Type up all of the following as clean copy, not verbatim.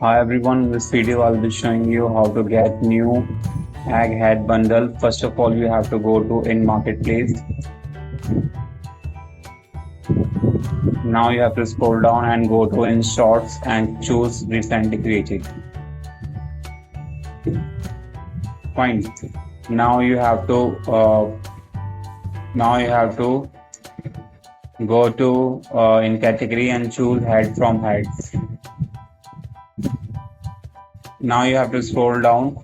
Hi everyone, in this video I'll be showing you how to get new egg head bundle. First of all, you have to go to in marketplace. Now you have to scroll down and go to in shorts and choose recently created. Fine. Now you have to go to in category and choose head from heads. Now you have to scroll down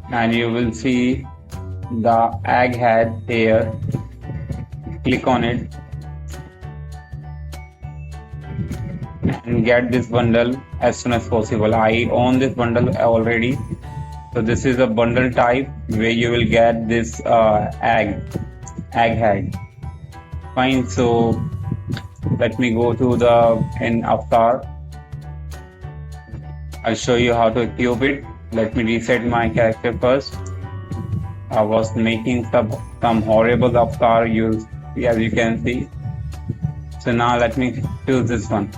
and you will see the egg head here. Click on it and get this bundle as soon as possible. I own this bundle already, so this is a bundle type where you will get this egg head. Fine. So let me go to the in avatar. I'll show you how to equip it. Let me reset my character first. I was making some horrible avatar use, as you can see. So now let me choose this one.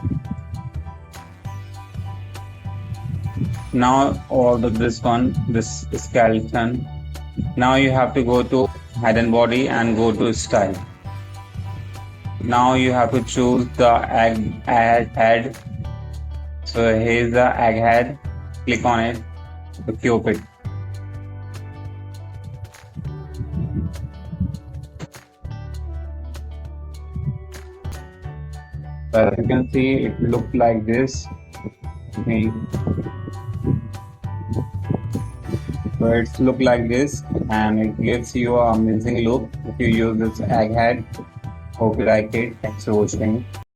Now order this one, this skeleton. Now you have to go to head and body and go to style. Now you have to choose the egg head. So here's the egg head. Click on it to equip it. So as you can see, it looks like this. Okay. So it's look like this, and it gives you an amazing look if you use this egg head. Hope you like it. Thanks for watching.